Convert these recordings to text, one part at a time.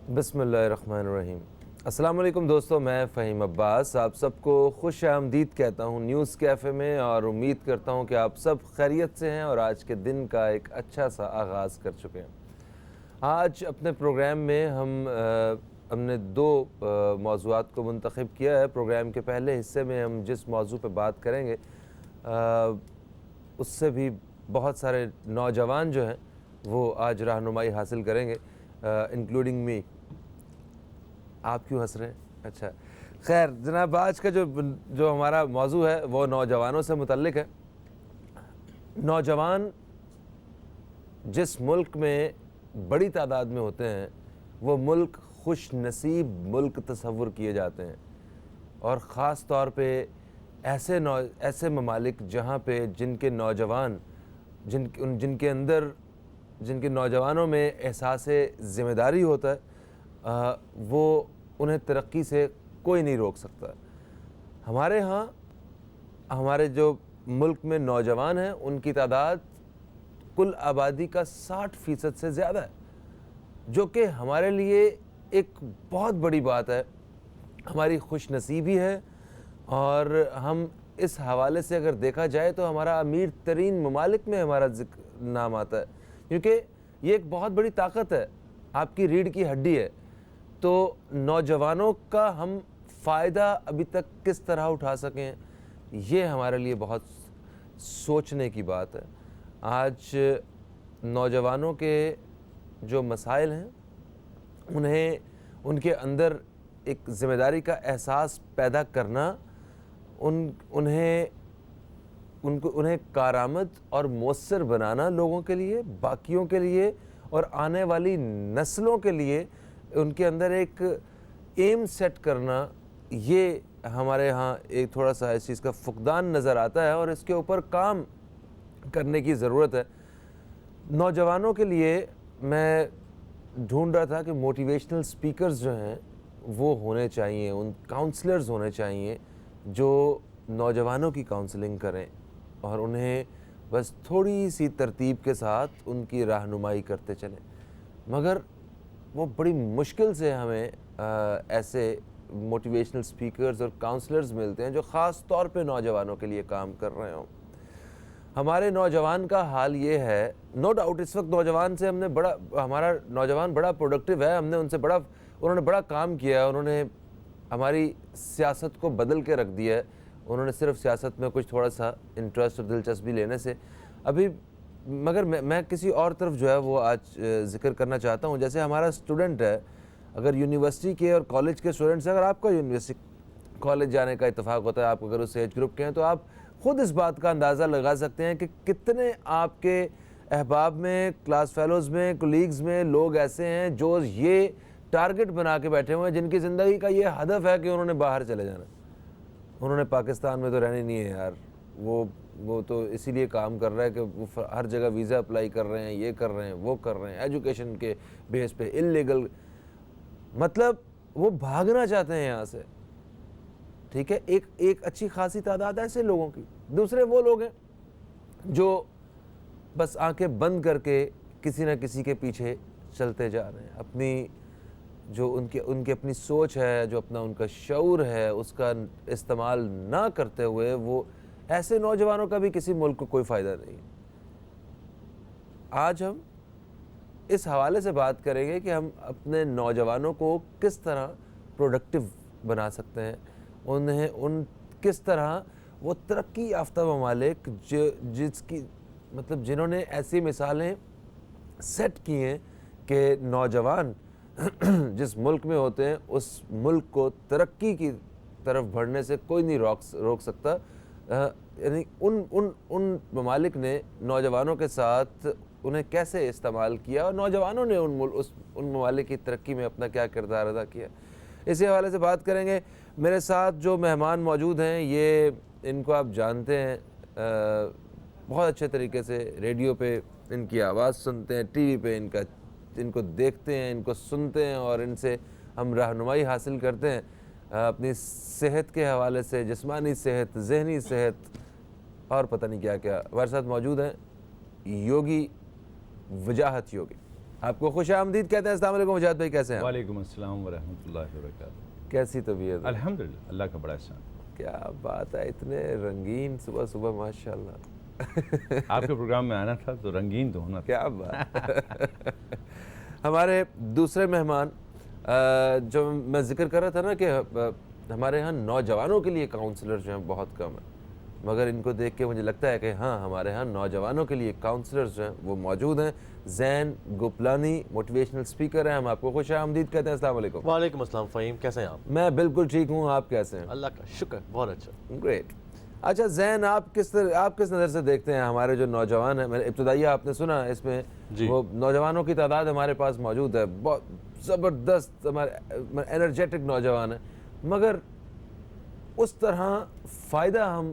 بسم اللہ الرحمن الرحیم۔ السلام علیکم دوستو، میں فہیم عباس آپ سب کو خوش آمدید کہتا ہوں نیوز کیفے میں، اور امید کرتا ہوں کہ آپ سب خیریت سے ہیں اور آج کے دن کا ایک اچھا سا آغاز کر چکے ہیں۔ آج اپنے پروگرام میں ہم نے دو موضوعات کو منتخب کیا ہے۔ پروگرام کے پہلے حصے میں ہم جس موضوع پہ بات کریں گے اس سے بھی بہت سارے نوجوان جو ہیں وہ آج رہنمائی حاصل کریں گے، انکلوڈنگ می۔ آپ کیوں ہنس رہے ہیں؟ اچھا خیر جناب، آج کا جو ہمارا موضوع ہے وہ نوجوانوں سے متعلق ہے۔ نوجوان جس ملک میں بڑی تعداد میں ہوتے ہیں وہ ملک خوش نصیب ملک تصور کیے جاتے ہیں، اور خاص طور پہ ایسے ممالک جہاں پہ جن کے نوجوان جن کے نوجوانوں میں احساس ذمہ داری ہوتا ہے، وہ انہیں ترقی سے کوئی نہیں روک سکتا۔ ہمارے ہاں ہمارے جو ملک میں نوجوان ہیں ان کی تعداد کل آبادی کا 60% سے زیادہ ہے، جو کہ ہمارے لیے ایک بہت بڑی بات ہے، ہماری خوش نصیبی ہے۔ اور ہم اس حوالے سے اگر دیکھا جائے تو ہمارا امیر ترین ممالک میں ہمارا نام آتا ہے، کیونکہ یہ ایک بہت بڑی طاقت ہے، آپ کی ریڑھ کی ہڈی ہے۔ تو نوجوانوں کا ہم فائدہ ابھی تک کس طرح اٹھا سکیں، یہ ہمارے لیے بہت سوچنے کی بات ہے۔ آج نوجوانوں کے جو مسائل ہیں ان کے اندر ایک ذمہ داری کا احساس پیدا کرنا، انہیں کارآمد اور مؤثر بنانا لوگوں کے لیے، باقیوں کے لیے اور آنے والی نسلوں کے لیے ان کے اندر ایک ایم سیٹ کرنا، یہ ہمارے ہاں ایک تھوڑا سا اس چیز کا فقدان نظر آتا ہے، اور اس کے اوپر کام کرنے کی ضرورت ہے۔ نوجوانوں کے لیے میں ڈھونڈ رہا تھا کہ موٹیویشنل سپیکرز جو ہیں وہ ہونے چاہیے، ان کاؤنسلرز ہونے چاہیے جو نوجوانوں کی کاؤنسلنگ کریں اور انہیں بس تھوڑی سی ترتیب کے ساتھ ان کی رہنمائی کرتے چلیں۔ مگر وہ بڑی مشکل سے ہمیں ایسے موٹیویشنل سپیکرز اور کاؤنسلرز ملتے ہیں جو خاص طور پہ نوجوانوں کے لیے کام کر رہے ہوں۔ ہمارے نوجوان کا حال یہ ہے، نو ڈاؤٹ اس وقت نوجوان سے ہمارا نوجوان بڑا پروڈکٹیو ہے، ہم نے انہوں نے بڑا کام کیا ہے، انہوں نے ہماری سیاست کو بدل کے رکھ دیا ہے۔ انہوں نے صرف سیاست میں کچھ تھوڑا سا انٹرسٹ اور دلچسپی لینے سے مگر میں کسی اور طرف جو ہے وہ آج ذکر کرنا چاہتا ہوں۔ جیسے ہمارا اسٹوڈنٹ ہے، اگر یونیورسٹی کے اور کالج کے اسٹوڈنٹس، اگر آپ کا یونیورسٹی کالج جانے کا اتفاق ہوتا ہے، آپ اگر اس ایج گروپ کے ہیں، تو آپ خود اس بات کا اندازہ لگا سکتے ہیں کہ کتنے آپ کے احباب میں، کلاس فیلوز میں، کولیگز میں لوگ ایسے ہیں جو یہ ٹارگٹ بنا کے بیٹھے ہوئے ہیں، جن کی زندگی کا یہ ہدف ہے کہ انہوں نے باہر چلے جانا، انہوں نے پاکستان میں تو رہنی نہیں ہے یار، وہ تو اسی لیے کام کر رہا ہے کہ وہ ہر جگہ ویزا اپلائی کر رہے ہیں، یہ کر رہے ہیں، وہ کر رہے ہیں، ایجوکیشن کے بیس پہ انلیگل، مطلب وہ بھاگنا چاہتے ہیں یہاں سے۔ ٹھیک ہے، ایک اچھی خاصی تعداد ایسے لوگوں کی۔ دوسرے وہ لوگ ہیں جو بس آنکھیں بند کر کے کسی نہ کسی کے پیچھے چلتے جا رہے ہیں، اپنی جو ان کی اپنی سوچ ہے، جو اپنا ان کا شعور ہے، اس کا استعمال نہ کرتے ہوئے وہ ایسے نوجوانوں کا بھی کسی ملک کو کوئی فائدہ نہیں۔ آج ہم اس حوالے سے بات کریں گے کہ ہم اپنے نوجوانوں کو کس طرح پروڈکٹیو بنا سکتے ہیں، کس طرح وہ ترقی یافتہ ممالک جنہوں نے ایسی مثالیں سیٹ کی ہیں کہ نوجوان جس ملک میں ہوتے ہیں اس ملک کو ترقی کی طرف بڑھنے سے کوئی نہیں روک سکتا، یعنی ان ممالک نے نوجوانوں کے ساتھ انہیں کیسے استعمال کیا اور نوجوانوں نے ان ممالک کی ترقی میں اپنا کیا کردار ادا کیا، اسی حوالے سے بات کریں گے۔ میرے ساتھ جو مہمان موجود ہیں ان کو آپ جانتے ہیں، بہت اچھے طریقے سے ریڈیو پہ ان کی آواز سنتے ہیں، ٹی وی پہ ان کو دیکھتے ہیں، ان کو سنتے ہیں، اور ان سے ہم رہنمائی حاصل کرتے ہیں اپنی صحت کے حوالے سے، جسمانی صحت، ذہنی صحت اور پتہ نہیں کیا کیا۔ ہمارے ساتھ موجود ہیں یوگی وجاہت یوگی۔ آپ کو خوش آمدید کہتے ہیں. السلام علیکم وجاہت بھائی, کیسے ہیں؟ وعلیکم السلام ورحمۃ اللہ وبرکاتہ. کیسی طبیعت؟ الحمدللہ, اللہ کا بڑا احسان. کیا بات ہے, اتنے رنگین صبح صبح, ماشاء اللہ. آپ کے پروگرام میں آنا تھا تو رنگین تو ہونا تھا. کیا بات. ہمارے دوسرے مہمان جو میں ذکر کر رہا تھا نا کہ ہمارے ہاں نوجوانوں کے لیے کاؤنسلر جو ہیں بہت کم ہیں, مگر ان کو دیکھ کے مجھے لگتا ہے کہ ہاں ہمارے ہاں نوجوانوں کے لیے کاؤنسلرز جو ہیں وہ موجود ہیں. زین گوپلانی موٹیویشنل سپیکر ہیں, ہم آپ کو خوش آمدید کہتے ہیں. السلام علیکم. وعلیکم السلام فہیم, کیسے ہیں آپ؟ میں بالکل ٹھیک ہوں, آپ کیسے ہیں؟ اللہ کا شکر, بہت اچھا. گریٹ. اچھا زین, آپ کس نظر سے دیکھتے ہیں ہمارے جو نوجوان ہیں؟ ابتدائیہ آپ نے سنا اس میں وہ نوجوانوں کی تعداد ہمارے پاس موجود ہے, بہت زبردست ہمارے انرجیٹک نوجوان ہیں, مگر اس طرح فائدہ ہم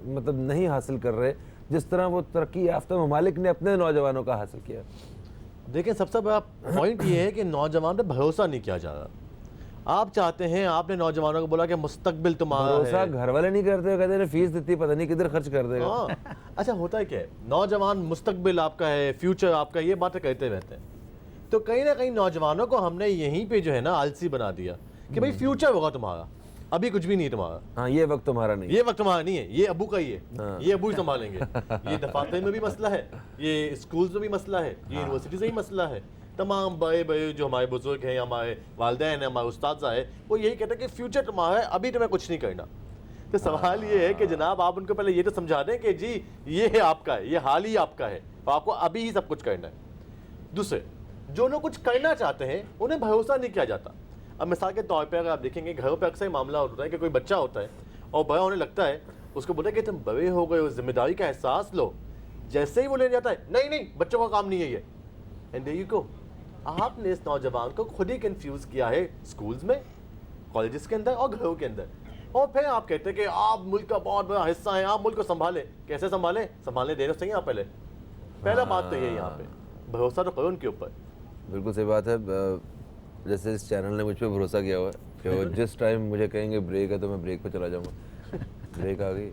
مطلب نہیں حاصل کر رہے جس طرح وہ ترقی یافتہ ممالک نے اپنے نوجوانوں کا حاصل کیا. دیکھیں, سب سے بڑا پوائنٹ یہ ہے کہ نوجوان پہ بھروسہ نہیں کیا جا رہا. آپ چاہتے ہیں, آپ نے نوجوانوں کو بولا کہ مستقبل تمہارا ہے. بھروسہ گھر والے نہیں کرتے, کہتے ہیں فیس دیتی پتہ نہیں کدھر خرچ کر دے گا. اچھا ہوتا ہے کیا ہے, نوجوان مستقبل آپ کا ہے, فیوچر آپ کا, یہ باتیں کہتے رہتے ہیں. تو کہیں نہ کہیں نوجوانوں کو ہم نے یہیں پہ جو ہے نا آلسی بنا دیا کہ بھائی فیوچر ہوگا تمہارا, ابھی کچھ بھی نہیں تمہارا. ہاں, یہ وقت تمہارا نہیں, یہ وقت تمہارا نہیں ہے, یہ ابو کا ہی ہے, یہ ابو ہی سنبھالیں گے. یہ دفاتر میں بھی مسئلہ ہے, یہ اسکولز میں بھی مسئلہ ہے, یہ یونیورسٹیز میں بھی مسئلہ ہے. تمام بڑے بڑے جو ہمارے بزرگ ہیں, ہمارے والدین ہیں, ہمارے اساتذہ ہیں, وہ یہی کہتے ہیں کہ فیوچر تمہارا ہے, ابھی تمہیں کچھ نہیں کرنا. تو سوال یہ ہے کہ جناب آپ ان کو پہلے یہ تو سمجھا دیں کہ جی یہ آپ کا ہے, یہ حال ہی آپ کا ہے, اور آپ کو ابھی ہی سب کچھ کرنا ہے. دوسرے, جو لوگ کچھ کرنا چاہتے ہیں انہیں بھروسہ نہیں کیا جاتا. اب مثال کے طور پہ اگر آپ دیکھیں گے, گھروں پہ اکثر معاملہ ہوتا ہے کہ کوئی بچہ ہوتا ہے اور بڑا ہونے لگتا ہے, اس کو بولتا ہے کہ تم بڑے ہو گئے ہو, ذمہ داری کا احساس لو. جیسے ہی وہ لے جاتا ہے, نہیں نہیں بچوں کا کام نہیں ہے یہ. And there you go. آپ نے اس نوجوان کو خود ہی کنفیوز کیا ہے اسکولز میں, کالجز کے اندر اور گھروں کے اندر. اور پھر آپ کہتے ہیں کہ آپ ملک کا بہت بڑا حصہ ہیں, آپ ملک کو سنبھالیں. کیسے سنبھالیں؟ سنبھالنے دینا صحیح. آپ پہلا بات تو یہ ہے, یہاں پہ بھروسہ تو کرو ان کے اوپر. بالکل صحیح بات ہے. جیسے اس چینل نے مجھ پہ بھروسہ کیا ہوا ہے کہ وہ جس ٹائم مجھے کہیں گے بریک ہے تو میں بریک پہ چلا جاؤں گا. بریک آ گئی,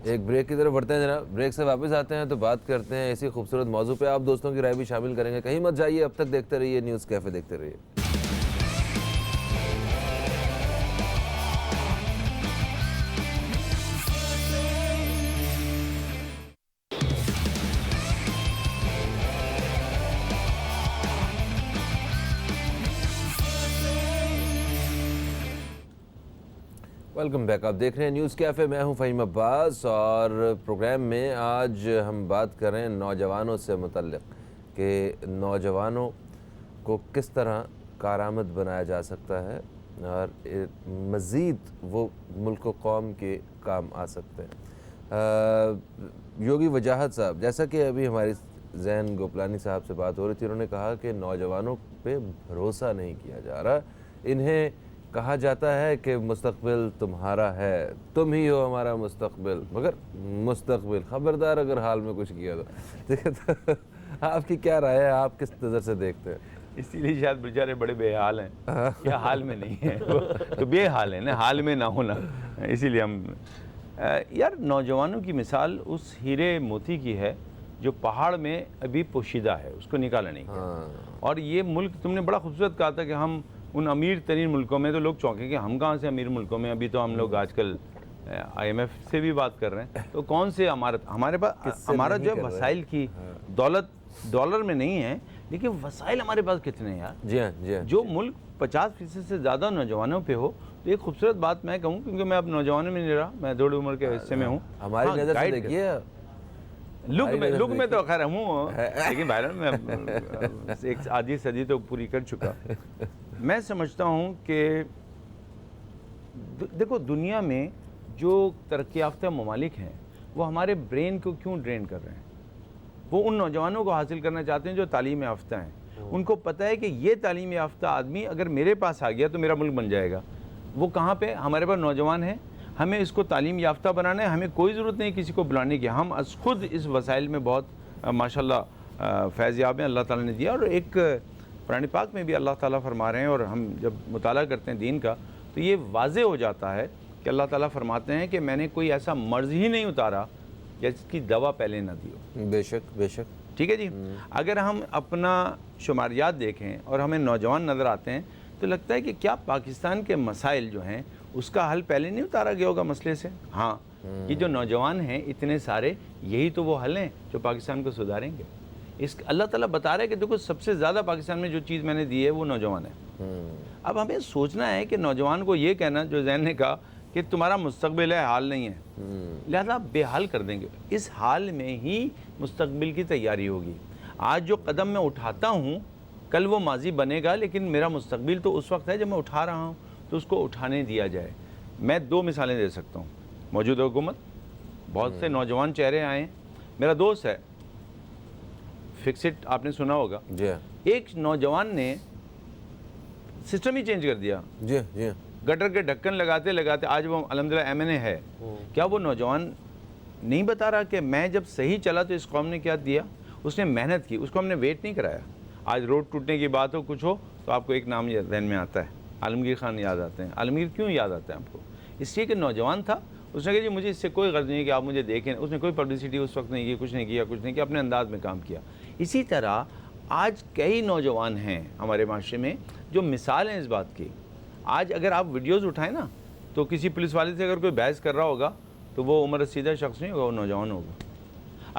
ایک بریک کی طرف بڑھتے ہیں جناب. بریک سے واپس آتے ہیں تو بات کرتے ہیں اسی خوبصورت موضوع پہ. آپ دوستوں کی رائے بھی شامل کریں گے, کہیں مت جائیے, اب تک دیکھتے رہیے نیوز کیفے, دیکھتے رہیے. Welcome back. آپ دیکھ رہے ہیں نیوز کیفے, میں ہوں فہیم عباس, اور پروگرام میں آج ہم بات کر رہے ہیں نوجوانوں سے متعلق کہ نوجوانوں کو کس طرح کارآمد بنایا جا سکتا ہے اور مزید وہ ملک و قوم کے کام آ سکتے ہیں. یوگی وجاہت صاحب, جیسا کہ ابھی ہماری زین گوپلانی صاحب سے بات ہو رہی تھی, انہوں نے کہا کہ نوجوانوں پہ بھروسہ نہیں کیا جا رہا. انہیں کہا جاتا ہے کہ مستقبل تمہارا ہے, تم ہی ہو ہمارا مستقبل, مگر مستقبل خبردار اگر حال میں کچھ کیا تو. آپ کی کیا رائے ہے, آپ کس نظر سے دیکھتے ہیں؟ اسی لیے شاید بیچارے بڑے بے حال ہیں, کیا حال میں نہیں ہیں, تو بے حال ہیں نا, حال میں نہ ہونا. اسی لیے ہم یار نوجوانوں کی مثال اس ہیرے موتی کی ہے جو پہاڑ میں ابھی پوشیدہ ہے, اس کو نکالا نہیں کیا. اور یہ ملک, تم نے بڑا خوبصورت کہا تھا کہ ہم ان امیر ترین ملکوں میں, تو لوگ چونکے کہ ہم کہاں سے امیر ملکوں میں, ابھی تو ہم لوگ آج کل آئی ایم ایف سے بھی بات کر رہے ہیں, تو کون سے ہمارے پاس ہمارا جو ہے وسائل کی دولت ڈالر میں نہیں ہے, لیکن وسائل ہمارے پاس کتنے ہیں یار. جی ہاں, جی ہاں. جو ملک 50% سے زیادہ نوجوانوں پہ ہو, تو ایک خوبصورت بات میں کہوں, کیونکہ میں اب نوجوانوں میں نہیں رہا, میں دوڑ عمر کے حصے میں ہوں. ہماری نظر سے دیکھیے, لک میں تو خیر ہوں, لیکن بہرحال میں ایک آدھی صدی تو پوری کر چکا. میں سمجھتا ہوں کہ دیکھو دنیا میں جو ترقی یافتہ ممالک ہیں وہ ہمارے برین کو کیوں ڈرین کر رہے ہیں؟ وہ ان نوجوانوں کو حاصل کرنا چاہتے ہیں جو تعلیم یافتہ ہیں. ان کو پتہ ہے کہ یہ تعلیم یافتہ آدمی اگر میرے پاس آ گیا تو میرا ملک بن جائے گا. وہ کہاں پہ؟ ہمارے پاس نوجوان ہیں, ہمیں اس کو تعلیم یافتہ بنانا ہے, ہمیں کوئی ضرورت نہیں کسی کو بلانے کی. ہم از خود اس وسائل میں بہت ماشاءاللہ فیض یاب ہیں, اللہ تعالیٰ نے دیا. اور ایک قرآن پاک میں بھی اللہ تعالیٰ فرما رہے ہیں, اور ہم جب مطالعہ کرتے ہیں دین کا تو یہ واضح ہو جاتا ہے کہ اللہ تعالیٰ فرماتے ہیں کہ میں نے کوئی ایسا مرض ہی نہیں اتارا جس کی دوا پہلے نہ دی ہو. بے شک, بے شک. ٹھیک ہے جی. اگر ہم اپنا شماریات دیکھیں اور ہمیں نوجوان نظر آتے ہیں تو لگتا ہے کہ کیا پاکستان کے مسائل جو ہیں اس کا حل پہلے نہیں اتارا گیا ہوگا مسئلے سے. ہاں یہ جو نوجوان ہیں اتنے سارے، یہی تو وہ حل ہیں جو پاکستان کو سدھاریں گے. اللہ تعالیٰ بتا رہا ہے کہ دیکھو سب سے زیادہ پاکستان میں جو چیز میں نے دی ہے وہ نوجوان ہے. اب ہمیں سوچنا ہے کہ نوجوان کو یہ کہنا جو زین نے کہا کہ تمہارا مستقبل ہے، حال نہیں ہے، لہذا بے حال کر دیں گے. اس حال میں ہی مستقبل کی تیاری ہوگی. آج جو قدم میں اٹھاتا ہوں کل وہ ماضی بنے گا، لیکن میرا مستقبل تو اس وقت ہے جب میں اٹھا رہا ہوں، تو اس کو اٹھانے دیا جائے. میں 2 مثالیں دے سکتا ہوں. موجودہ حکومت، بہت سے نوجوان چہرے آئے ہیں. میرا دوست ہے فکسٹ، آپ نے سنا ہوگا. ایک نوجوان نے سسٹم ہی چینج کر دیا. گٹر کے ڈھکن لگاتے لگاتے آج وہ الحمدللہ ایم این اے ہے. کیا وہ نوجوان نہیں بتا رہا کہ میں جب صحیح چلا تو اس قوم نے کیا دیا؟ اس نے محنت کی، اس کو ہم نے ویٹ نہیں کرایا. آج روڈ ٹوٹنے کی بات ہو، کچھ ہو، تو آپ کو ایک نام ذہن میں آتا ہے، عالمگیر خان یاد آتے ہیں. عالمگیر کیوں یاد آتا ہے آپ کو؟ اس لیے کہ نوجوان تھا، اس نے کہا جی مجھے اس سے کوئی غرض نہیں ہے کہ آپ مجھے دیکھیں. اس نے کوئی پبلسٹی اس وقت نہیں کی، کچھ نہیں کیا، اپنے انداز میں کام کیا. اسی طرح آج کئی نوجوان ہیں ہمارے معاشرے میں جو مثال ہیں اس بات کی. آج اگر آپ ویڈیوز اٹھائیں نا تو کسی پولیس والے سے اگر کوئی بحث کر رہا ہوگا تو وہ عمر رسیدہ شخص نہیں ہوگا، وہ نوجوان ہوگا.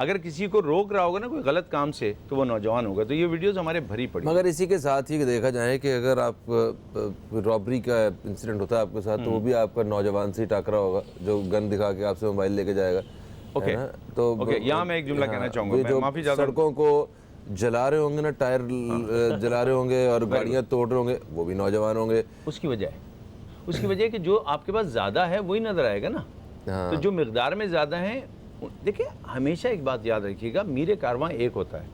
اگر کسی کو روک رہا ہوگا نا کوئی غلط کام سے تو وہ نوجوان ہوگا. تو یہ ویڈیوز ہمارے بھری پڑی. مگر اسی کے ساتھ ہی دیکھا جائے کہ اگر آپ رابری کا انسیڈنٹ ہوتا ہے آپ کے ساتھ تو وہ بھی آپ کا نوجوان سے ٹاکرا ہوگا جو گن دکھا کے آپ سے موبائل لے کے جائے گا. تو یہاں میں ایک جملہ کہنا چاہوں گا، معافی چاہتا ہوں. سڑکوں کو جلا رہے ہوں گے نا، ٹائر جلا رہے ہوں گے اور گاڑیاں توڑ رہے ہوں گے، وہ بھی نوجوان ہوں گے. اس کی وجہ ہے کہ جو آپ کے پاس زیادہ ہے وہی نظر آئے گا نا. تو جو مقدار میں زیادہ ہیں، دیکھیں ہمیشہ ایک بات یاد رکھیے گا، میر کارواں ایک ہوتا ہے،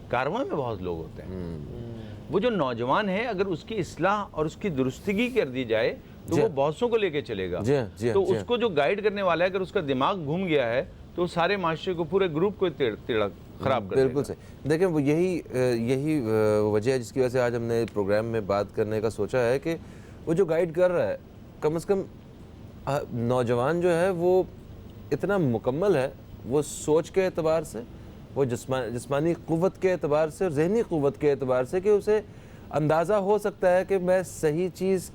کارواں میں بہت لوگ ہوتے ہیں. وہ جو نوجوان ہے اگر اس کی اصلاح اور اس کی درستگی کر دی جائے تو وہ بہتوں کو لے کے چلے گا. تو اس کو جو گائیڈ کرنے والا ہے اگر اس کا دماغ گھوم گیا ہے تو سارے معاشرے کو، پورے گروپ کو خراب کر دے گا. بالکل صحیح. دیکھیں وہ یہی وجہ ہے جس کی وجہ سے آج ہم نے پروگرام میں بات کرنے کا سوچا ہے کہ وہ جو گائیڈ کر رہا ہے کم از کم نوجوان جو ہے وہ اتنا مکمل ہے، وہ سوچ کے اعتبار سے، وہ جسمانی قوت کے اعتبار سے اور ذہنی قوت کے اعتبار سے کہ اسے اندازہ ہو سکتا ہے کہ میں صحیح چیز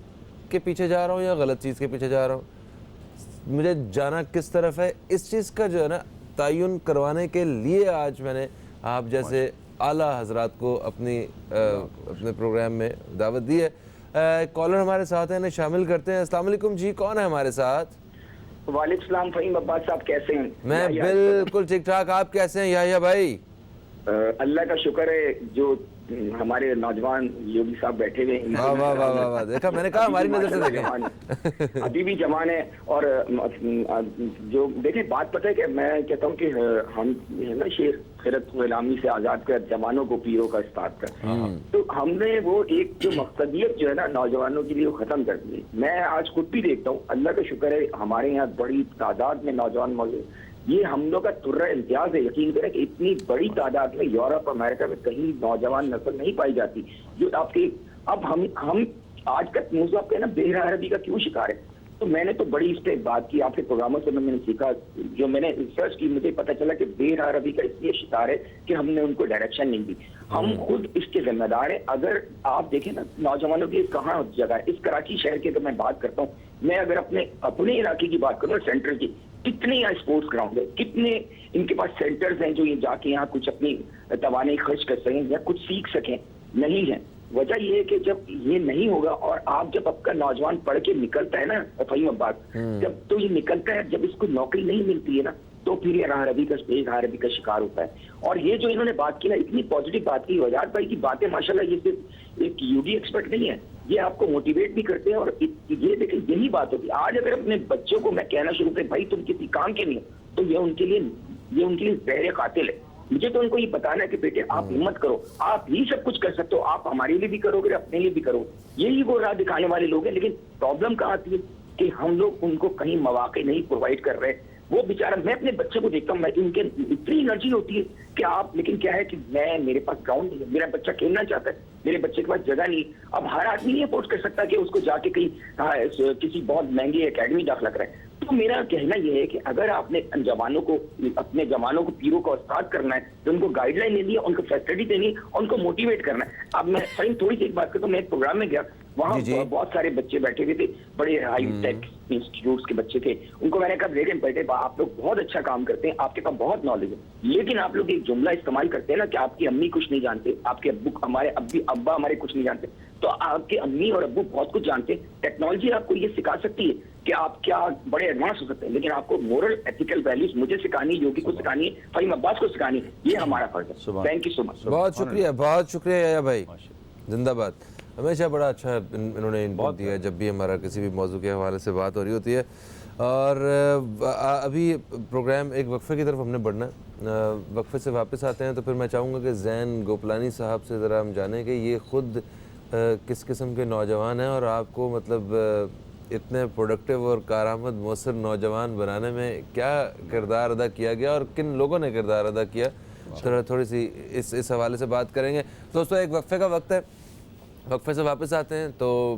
کے پیچھے جا رہا ہوں یا غلط چیز کے پیچھے جا رہا ہوں، مجھے جانا کس طرف ہے. اس چیز کا جو ہے نا تعین کروانے کے لیے آج میں نے آپ جیسے اعلیٰ حضرات کو اپنے پروگرام میں دعوت دی ہے. کالر ہمارے ساتھ ہیں، انہیں شامل کرتے ہیں. السلام علیکم جی، کون ہے ہمارے ساتھ؟ وعلیکم السلام. فہیم عباس صاحب کیسے ہیں؟ میں بالکل ٹھیک ٹھاک، آپ کیسے ہیں یحییٰ بھائی؟ اللہ کا شکر ہے. جو ہمارے نوجوان یوگی صاحب بیٹھے ہوئے ہیں، واہ واہ واہ واہ، دیکھا میں نے کہا ہماری نظر سے دیکھیں، ابھی بھی جوان ہے. اور جو دیکھیں بات پتہ ہے کہ میں کہتا ہوں کہ ہم نا شیخ خیرت غلامی سے آزاد کر جوانوں کو پیروں کا استاد کر، تو ہم نے وہ ایک جو مقصدیت جو ہے نا نوجوانوں کے لیے وہ ختم کر دی. میں آج خود بھی دیکھتا ہوں، اللہ کا شکر ہے ہمارے یہاں بڑی تعداد میں نوجوان موجود. یہ ہم لوگ کا ترہ امتیاز ہے. یقین کریں کہ اتنی بڑی تعداد میں یورپ امریکہ میں کہیں نوجوان نسل نہیں پائی جاتی جو آپ کے. اب ہم آج کا موضوع آپ کہنا بے عربی کا کیوں شکار ہے. تو میں نے تو بڑی اس پہ بات کی، آپ کے پروگراموں سے میں نے سیکھا، جو میں نے ریسرچ کی مجھے پتہ چلا کہ بے عربی کا اس لیے شکار ہے کہ ہم نے ان کو ڈائریکشن نہیں دی. ہم خود اس کے ذمہ دار ہیں. اگر آپ دیکھیں نا نوجوانوں کی کہاں جگہ ہے، اس کراچی شہر کی اگر میں بات کرتا ہوں، میں اگر اپنے علاقے کی بات کروں سینٹر کی، کتنے یہاں اسپورٹس گراؤنڈ ہے، کتنے ان کے پاس سینٹرز ہیں جو یہ جا کے یہاں کچھ اپنی توانائی خرچ کر سکیں یا کچھ سیکھ سکیں. نہیں ہے. وجہ یہ ہے کہ جب یہ نہیں ہوگا اور آپ جب آپ کا نوجوان پڑھ کے نکلتا ہے نا فہیم عباس، جب تو یہ نکلتا ہے، جب اس کو نوکری نہیں ملتی ہے نا تو پھر یہ راہ ربی کا شکار ہوتا ہے. اور یہ جو انہوں نے بات کی نا اتنی پازیٹیو بات کی، وجاد بھائی کی باتیں ماشاءاللہ یہ صرف ایک یوگی ایکسپرٹ نہیں ہے، یہ آپ کو موٹیویٹ بھی کرتے ہیں. اور یہ دیکھیں یہی بات ہوتی ہے. آج اگر اپنے بچوں کو میں کہنا شروع کریں بھائی تم کسی کام کے نہیں ہو تو یہ ان کے لیے زہر قاتل ہے. مجھے تو ان کو یہ بتانا ہے کہ بیٹے آپ ہمت کرو، آپ ہی سب کچھ کر سکتے ہو، آپ ہمارے لیے بھی کرو گے اپنے لیے بھی کرو. یہی وہ راہ دکھانے والے لوگ ہیں. لیکن پرابلم کہاں آتی ہے کہ ہم لوگ ان کو کہیں مواقع نہیں پرووائڈ کر رہے. وہ بیچارہ، میں اپنے بچے کو دیکھتا ہوں، میں ان کے اتنی انرجی ہوتی ہے کہ آپ، لیکن کیا ہے کہ میرے پاس گراؤنڈ نہیں ہے، میرا بچہ کھیلنا چاہتا ہے، میرے بچے کے پاس جگہ نہیں. اب ہر آدمی نہیں افورڈ کر سکتا کہ اس کو جا کے کہیں کسی بہت مہنگی اکیڈمی داخلہ کرائے. تو میرا کہنا یہ ہے کہ اگر آپ نے اپنے جوانوں کو پیروں کا استاد کرنا ہے تو ان کو گائیڈ لائن دینی ہے, ان کو فیسلٹی دینی ہے, ان کو موٹیویٹ کرنا ہے. اب میں فہیم تھوڑی سی ایک بات کرتا ہوں, میں ایک پروگرام میں گیا, وہاں بہت سارے بچے بیٹھے ہوئے تھے, بڑے ہائی ٹیک انسٹیٹیوٹس کے بچے تھے. ان کو میں نے کہا دیکھیں بیٹے آپ لوگ بہت اچھا کام کرتے ہیں, آپ کے پاس بہت نالج ہے, لیکن آپ لوگ ایک جملہ استعمال کرتے ہیں نا کہ آپ کی امی کچھ نہیں جانتے, آپ کے ابا ہمارے کچھ نہیں جانتے. تو آپ کے امی اور ابو بہت کچھ جانتے ہیں. ٹیکنالوجی آپ کو یہ سکھا سکتی ہے کہ آپ کیا بڑے ایڈوانس ہو سکتے ہیں, لیکن آپ کو مورل ایتھیکل ویلیوز مجھے سکھانی ہے, یوگی کو سکھانی ہے, فہیم عباس کو سکھانی ہے, یہ ہمارا فرض ہے. تھینک یو سو مچ. بہت شکریہ یا بھائی, زندہ باد. ہمیشہ بڑا اچھا انہوں نے انپٹ دیا جب بھی ہمارا کسی بھی موضوع کے حوالے سے بات ہو رہی ہوتی ہے. اور ابھی پروگرام ایک وقفے کی طرف ہم نے بڑھنا ہے, وقفے سے واپس آتے ہیں تو پھر میں چاہوں گا کہ زین گوپلانی صاحب سے ذرا ہم جانیں کہ یہ خود کس قسم کے نوجوان ہیں اور آپ کو مطلب اتنے پروڈکٹیو اور کارآمد مؤثر نوجوان بنانے میں کیا کردار ادا کیا گیا اور کن لوگوں نے کردار ادا کیا, تھوڑی سی اس حوالے سے بات کریں گے. دوستو ایک وقفے کا وقت ہے, وقفے سے واپس آتے ہیں تو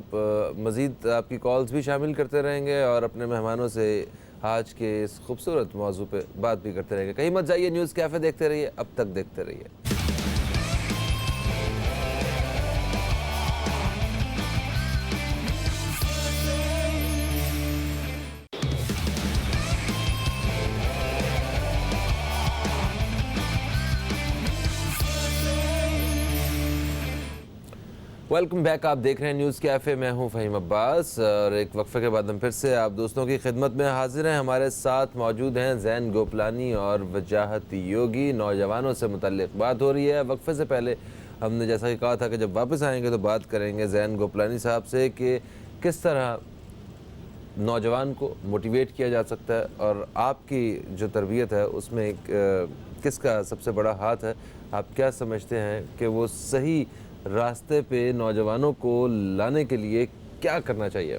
مزید آپ کی کالز بھی شامل کرتے رہیں گے اور اپنے مہمانوں سے آج کے اس خوبصورت موضوع پہ بات بھی کرتے رہیں گے. کہیں مت جائیے, نیوز کیفے دیکھتے رہیے, اب تک دیکھتے رہیے. ویلکم بیک, آپ دیکھ رہے ہیں نیوز کیفے, میں ہوں فہیم عباس اور ایک وقفے کے بعد ہم پھر سے آپ دوستوں کی خدمت میں حاضر ہیں. ہمارے ساتھ موجود ہیں زین گوپلانی اور وجاہت یوگی. نوجوانوں سے متعلق بات ہو رہی ہے. وقفے سے پہلے ہم نے جیسا کہ کہا تھا کہ جب واپس آئیں گے تو بات کریں گے زین گوپلانی صاحب سے کہ کس طرح نوجوان کو موٹیویٹ کیا جا سکتا ہے اور آپ کی جو تربیت ہے اس میں کس کا سب سے بڑا ہاتھ ہے. آپ کیا سمجھتے ہیں کہ وہ صحیح راستے پہ نوجوانوں کو لانے کے لیے کیا کرنا چاہیے؟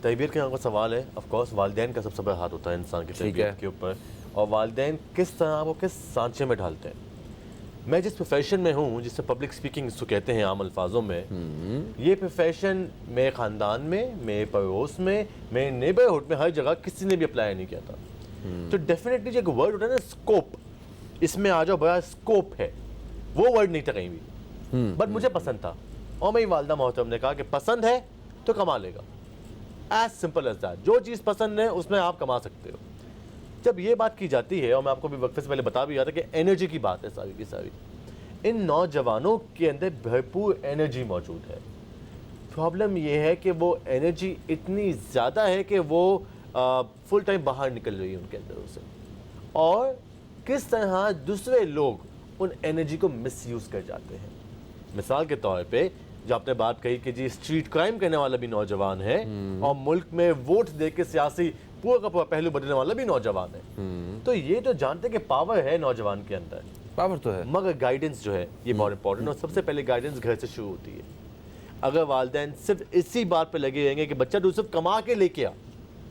تربیت کا سوال ہے, آف کورس والدین کا سب سے بڑا ہاتھ ہوتا ہے انسان کی تربیت کے اوپر, اور والدین کس طرح وہ کس سانچے میں ڈالتے ہیں. میں جس پروفیشن میں ہوں, جس سے پبلک سپیکنگ اس کو کہتے ہیں عام الفاظوں میں, یہ پروفیشن میرے خاندان میں, میرے پڑوس میں, میرے نیبرہڈ میں ہر جگہ کسی نے بھی اپلائی نہیں کیا تھا. تو ڈیفینیٹلی جو ایک ورڈ ہوتا ہے نا اسکوپ, اس میں آ جاؤ بڑا اسکوپ ہے, وہ ورڈ نہیں تھا کہیں بھی, بٹ مجھے پسند تھا. اور میری والدہ محترم نے کہا کہ پسند ہے تو کما لے گا, ایز سمپل ایز دیٹ. جو چیز پسند ہے اس میں آپ کما سکتے ہو. جب یہ بات کی جاتی ہے, اور میں آپ کو بھی وقفے سے پہلے بتا بھی رہا تھا کہ انرجی کی بات ہے ساری کی ساری, ان نوجوانوں کے اندر بھرپور انرجی موجود ہے. پرابلم یہ ہے کہ وہ انرجی اتنی زیادہ ہے کہ وہ فل ٹائم باہر نکل رہی ہے ان کے اندر سے, اور کس طرح دوسرے لوگ ان انرجی کو مس یوز کر جاتے ہیں. مثال کے طور پہ جو آپ نے بات کہی کہ جی اسٹریٹ کرائم کرنے والا بھی نوجوان ہے, اور ملک میں ووٹ دے کے سیاسی پورا کا پورا پہلو بدلنے والا بھی نوجوان ہے. تو یہ تو جانتے کہ پاور ہے نوجوان کے اندر, پاور تو ہے, مگر گائیڈنس جو ہے یہ بہت امپورٹنٹ, اور سب سے پہلے گائیڈنس گھر سے شروع ہوتی ہے. اگر والدین صرف اسی بات پہ لگے رہیں گے کہ بچہ تو صرف کما کے لے کے آ,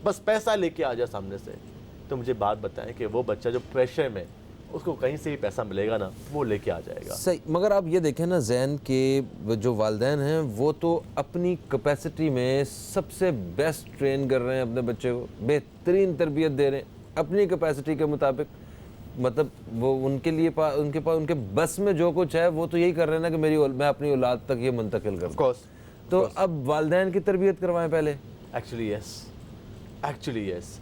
بس پیسہ لے کے آ جا سامنے سے, تو مجھے بات بتائیں کہ وہ بچہ جو پریشر میں, اس کو کہیں سے بھی پیسہ ملے گا نا, وہ لے کے آ جائے گا. صحیح. مگر آپ یہ دیکھیں نا زین کے جو والدین ہیں وہ تو اپنی کیپیسٹی میں سب سے بیسٹ ٹرین کر رہے ہیں اپنے بچے کو, بہترین تربیت دے رہے ہیں اپنی کیپیسٹی کے مطابق. مطلب وہ ان کے لیے ان کے بس میں جو کچھ ہے وہ تو یہی کر رہے ہیں نا کہ میں اپنی اولاد تک یہ منتقل کروں. تو اب والدین کی تربیت کروائیں پہلے. ایکچولی یس.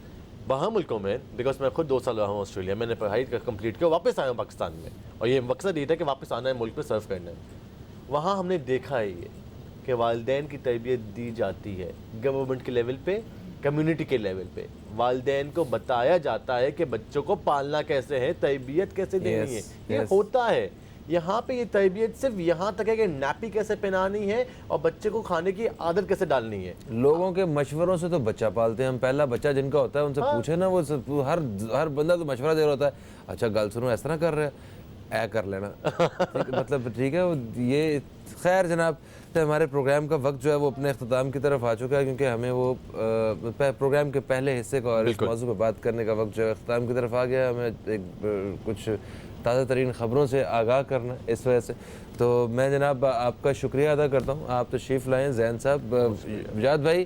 باہر ملکوں میں, بیکاز میں خود 2 سال رہا ہوں آسٹریلیا, میں نے پڑھائی کمپلیٹ کیا, واپس آیا ہوں پاکستان میں, اور یہ مقصد یہ تھا کہ واپس آنا ہے ملک میں سرو کرنا ہے. وہاں ہم نے دیکھا ہے یہ کہ والدین کی تربیت دی جاتی ہے گورنمنٹ کے لیول پہ, کمیونٹی کے لیول پہ. والدین کو بتایا جاتا ہے کہ بچوں کو پالنا کیسے ہے, تربیت کیسے دینی ہے. یہ ہوتا ہے یہاں پہ. یہ تربیت صرف یہاں تک ہے کہ نیپی کیسے پہنانی ہے اور بچے کو کھانے کی عادت کیسے ڈالنی ہے. لوگوں کے مشوروں سے تو بچہ پالتے ہیں ہم. پہلا بچہ جن کا ہوتا ہے ان سے پوچھے نا, وہ ہر بندہ تو مشورہ دے رہا ہوتا ہے, اچھا گل سنو اس طرح کر رہے اے کر لینا, مطلب ٹھیک ہے. یہ خیر جناب, ہمارے پروگرام کا وقت جو ہے وہ اپنے اختتام کی طرف آ چکا ہے, کیونکہ ہمیں وہ پروگرام کے پہلے حصے کا اور اس موضوع پہ بات کرنے کا وقت جو ہے اختتام کی طرف آ گیا. ہمیں کچھ تازہ ترین خبروں سے آگاہ کرنا اس وجہ سے. تو میں جناب آپ کا شکریہ ادا کرتا ہوں, آپ تشریف لائیں زین صاحب. وجاہت بھائی